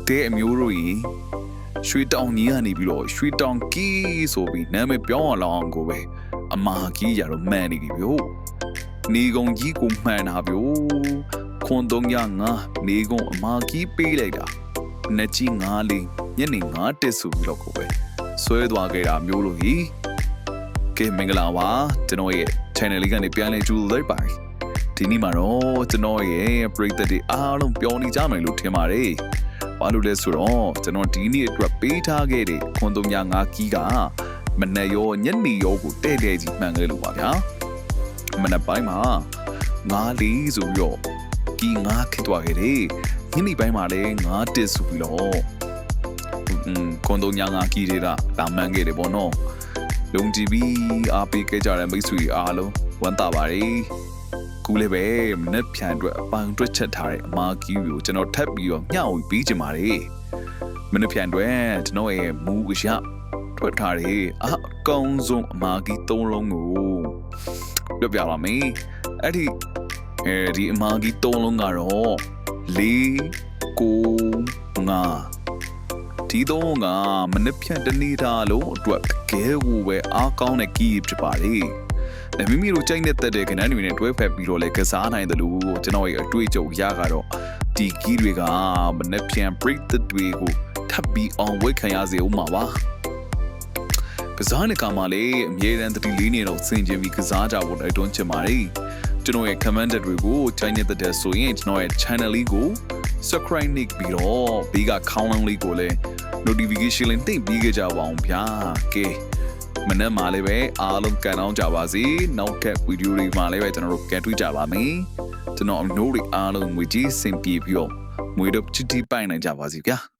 တဲ့အမျိုးတို့ကြီးရွှေတောင်ကြီးကနေပြီးတော့ရွှေတောင်ကီးဆိုပြီးနာမည်ပြောင်းအောင်ကိုပဲအမာကြီးရတော့မှန်နေပြီဗျို့နေကုန်ကြီးကိုမှန်တာဗျို့ခွန်305နေကုန်အမာကြီးပေးလိုက်တာနှစ်ကြီး94ညနေ9တက်ဆိုပြီးတော့ကိုပဲဆွဲသွားခဲ့တာမျိုးလို့ကြီးကဲမင်္ဂလာပါကျွန်တော်ရဲ့ channel လေးကနေပြန်လဲကြိုလိုက်ပါဒီနေ့မှာတော့ကျွန်တော်ရဲ့ပရိသတ်တွေအားလုံးပြောနေကြမယ်လို့ထင်ပါတယ်ဘာလို့လဲဆိုတော့ကျွန်တော်ဒီနေ့အတွက်ပေးထားခဲ့တဲ့ခွန်305ကီးကမနက်ရောညနေရောကိုတဲ့တဲ့ကြီးမှန်ခဲ့လို့ပါဗျာမနက်ပိုင်းမှာ94ဆိုပြီးတော့ကီး9ခစ်သွားခဲ့တယ်ညနေပိုင်းမှာလည်း9တက်ဆိုပြီးတော့ခွန်305ကီးတွေကဒါမှန်ခဲ့တယ်ပေါ့နော်လုံကြည့်ပြီးအားပေးခဲ့ကြတဲ့မိတ်ဆွေအားလုံးဝမ်းသာပါတယ်ကူလည်းပဲမနေ့ဖြန်အတွက်အပန်းတွက်ချက်ထားတဲ့အမားကြီးကိုကျွန်တော်ထပ်ပြီးတော့ညှောက်ပြီးချင်ပါတယ်မနေ့ဖြန်အတွက်ကျွန်တော်ရဲ့မူအရာထွက်ထားတဲ့အကောင်းဆုံးအမားကြီး3လုံးကိုပြောပြပါမယ်အဲ့ဒီအမားကြီး3လုံးကတော့4 9 5ဒီတော့ကမနစ်ဖြန်တနေ့တာလုံးအတွက်တကယ်ကိုပဲအားကောင်းတဲ့ကီးဖြစ်ပါတယ်။မိမိတို့ကြိုက်နေတဲ့တဲ့ကဏ္ဍတွေနဲ့တွဲဖက်ပြီးတော့လည်းကစားနိုင်တယ်လို့ကျွန်တော်ရဲ့အတွေ့အကြုံရကတော့ဒီကီးတွေကမနစ်ဖြန် break တွေကိုထပ်ပြီးအောင်ဝိတ်ခံရစေဦးမှာပါ။ကစားတဲ့ကမှလည်းအမြဲတမ်းတတိလေးနေတော့စင်ကျင်ပြီးကစားကြဖို့တိုက်တွန်းချင်ပါတယ်။ကျွန်တော်ရဲ့ comment တွေကိုကြိုက်နေတဲ့ဆိုရင်ကျွန်တော်ရဲ့ channel လေးကို subscribe လုပ်ပြီးတော့ဘေးကခေါင်းလောင်းလေးကိုလည်းnotification လေးတင်ပြီးကြပါအောင်ဗျာကဲမနေ့မှလည်းပဲအားလုံးကန်အောင်ကြပါစေနောက်ကဗီဒီယိုတွေမှာလည်းပဲကျွန်တော်တို့ကန်တွေ့ကြပါမယ်ကျွန်တော်အမျိုးတွေအားလုံးငွေကြီးစင်ပြေပြီးတော့ငွေတော့ချစ်တီးပိုင်နိုင်ကြပါစေဗျာ